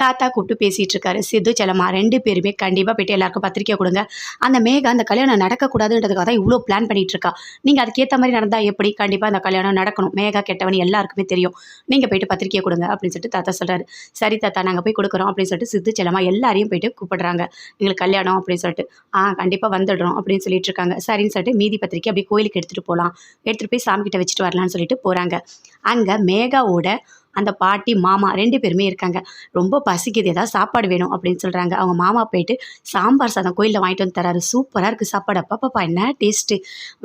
தாத்தா கூப்பிட்டு பேசிகிட்டு இருக்காரு. சித்து செல்லம்மா 2 பேருமே கண்டிப்பாக போய்ட்டு எல்லாருக்கும் பத்திரிக்கை கொடுங்க. அந்த மேகா அந்த கல்யாணம் நடக்கக்கூடாதுன்றதுக்காக தான் இவ்வளோ பிளான் பண்ணிட்டு இருக்கா. நீங்கள் அதுக்கேற்ற மாதிரி நடந்தால் எப்படி? கண்டிப்பாக அந்த கல்யாணம் நடக்கணும். மேகா கெட்டவனு எல்லாருக்குமே தெரியும். நீங்கள் போய்ட்டு பத்திரிக்கை கொடுங்க அப்படின்னு சொல்லிட்டு தாத்தா சொல்கிறாரு. சரி தாத்தா, நாங்கள் போய் கொடுக்குறோம் அப்படின்னு சொல்லிட்டு சித்து செல்லம்மா எல்லாரையும் போய்ட்டு கூப்பிடுறாங்க. எங்களுக்கு கல்யாணம் அப்படின்னு சொல்லிட்டு. கண்டிப்பாக வந்துடுறோம் அப்படின்னு சொல்லிட்டு இருக்காங்க. சரின்னு சொல்லிட்டு மீதி பத்திரிக்கை அப்படியே கோயிலுக்கு எடுத்துகிட்டு போகலாம், எடுத்துகிட்டு போய் சாமி கிட்ட வச்சுட்டு வரலான்னு சொல்லிட்டு போகிறாங்க. அங்கே மேகாவோட அந்த பாட்டி மாமா 2 பேருமே இருக்காங்க. ரொம்ப பசிக்குது, ஏதாவது சாப்பாடு வேணும் அப்படின்னு சொல்கிறாங்க. அவங்க மாமா போயிட்டு சாம்பார் சாதம் கோயிலில் வாங்கிட்டு வந்து தராரு. சூப்பராக இருக்குது சாப்பாடு. அப்பப்பா என்ன டேஸ்ட்டு!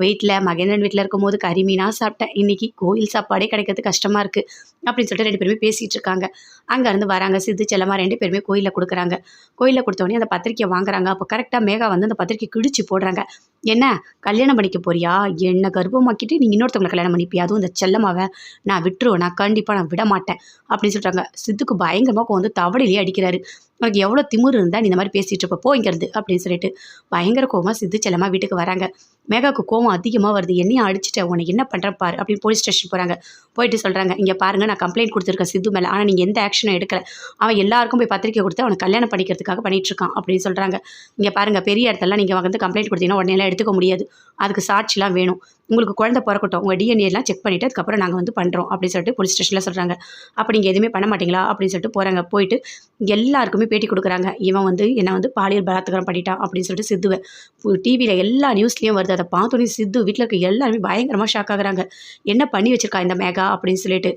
வீட்டில் மகேந்திரன் வீட்டில் இருக்கும்போது கறி மீனாக சாப்பிட்டேன். இன்றைக்கி கோயில் சாப்பாடே கிடைக்கிறது கஷ்டமாக இருக்குது அப்படின்னு சொல்லிட்டு 2 பேருமே பேசிகிட்டு இருக்காங்க. அங்கேருந்து வராங்க. சித்து செல்லம்மா 2 பேருமே கோயிலில் கொடுக்குறாங்க. கோயிலில் கொடுத்தோடனே அந்த பத்திரிக்கையை வாங்குறாங்க. அப்போ கரெக்டாக மேகா வந்து அந்த பத்திரிக்கை கிழிச்சு போடுறாங்க. என்ன கல்யாணம் பண்ணிக்க போறியா? என்ன கர்ப்பமாக்கிட்டு நீ இன்னொருத்தவங்களை கல்யாணம் பண்ணிப்பியா? அதுவும் இந்த செல்லம்மாவை நான் விட்டுருவேன், கண்டிப்பாக நான் விட மாட்டேன் அப்படின்னு சொல்கிறாங்க. சித்துக்கு பயங்கரமாக வந்து தவளையிலேயே அடிக்கிறாரு. உனக்கு எவ்வளோ திமிரு இருந்தால் நீ இந்த மாதிரி பேசிகிட்டு இருப்ப, போங்கிறது அப்படின்னு சொல்லிட்டு பயங்கர கோவமாக சித்து செல்லம்மா வீட்டுக்கு வராங்க. மேகாவுக்கு கோவம் அதிகமாக வருது. என்னையும் அடிச்சுட்டேன், உனக்கு என்ன பண்ணுறேன் பாரு அப்படின்னு போலீஸ் ஸ்டேஷன் போகிறாங்க. போயிட்டு சொல்கிறாங்க, இங்கே பாருங்கள், நான் கம்ப்ளைண்ட் கொடுத்துருக்கேன் சித்து மேலே, ஆனால் நீங்கள் எந்த ஆக்ஷனும் எடுக்கலை. அவன் எல்லாருக்கும் போய் பத்திரிக்கை கொடுத்து அவனை கல்யாணம் பண்ணிக்கிறதுக்காக பண்ணிகிட்ருக்கான் அப்படின்னு சொல்கிறாங்க. இங்கே பாருங்கள், பெரிய இடத்துலலாம் நீங்கள் வந்து கம்ப்ளைண்ட் கொடுத்தீங்கன்னா உடனே எல்லாம் எடுத்துக்க முடியாது. அதுக்கு சாட்சிலாம் வேணும். உங்களுக்கு குழந்தை பிறக்கட்டும், உங்கள் டிஎன்ஏலாம் செக் பண்ணிவிட்டு அதுக்கப்புறம் நாங்கள் வந்து பண்ணுறோம் அப்படின்னு சொல்லிட்டு போலீஸ் ஸ்டேஷனில் சொல்கிறாங்க. அப்போ நீங்கள் எதுவுமே பண்ண மாட்டீங்களா அப்படின்னு சொல்லிட்டு போகிறாங்க. போயிட்டு எல்லாருக்குமே பேட்டி கொடுக்குறாங்க. இவன் வந்து என்னை வந்து பாலியல் பலாத்காரம் பண்ணிட்டான் அப்படின்னு சொல்லிட்டு சித்துவை டிவியில் எல்லா நியூஸ்லேயும் வருது. அதை பார்த்தோன்னே சித்து வீட்டில் இருக்க எல்லாருமே பயங்கரமாக ஷாக் ஆகுறாங்க. என்ன பண்ணி வச்சிருக்கா இந்த மேகா அப்படின்னு சொல்லிட்டு.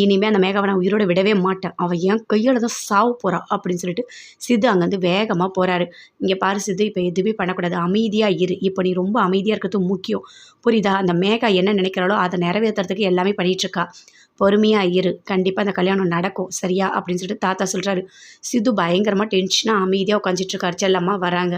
இனிமேல் அந்த மேகாவை நான் உயிரோட விடவே மாட்டேன், அவள் என் கையில் தான் சாவு போகிறா அப்படின்னு சொல்லிட்டு சித்து அங்கேருந்து வேகமாக போகிறாரு. இங்கே பாரு சித்து, இப்போ எதுவுமே பண்ணக்கூடாது, அமைதியாக இரு. இப்போ நீ ரொம்ப அமைதியாக இருக்கிறது முக்கியம், புரியுதா? அந்த மேகா என்ன நினைக்கிறாளோ அதை நிறைவேற்றுறதுக்கு எல்லாமே பண்ணிகிட்ருக்கா. பொறுமையாக இரு, கண்டிப்பாக அந்த கல்யாணம் நடக்கும், சரியா அப்படின்னு சொல்லிட்டு தாத்தா சொல்கிறாரு. சித்து பயங்கரமாக டென்ஷனாக அமைதியாக உட்காந்துட்ருக்காரு. செல்லம்மா வராங்க.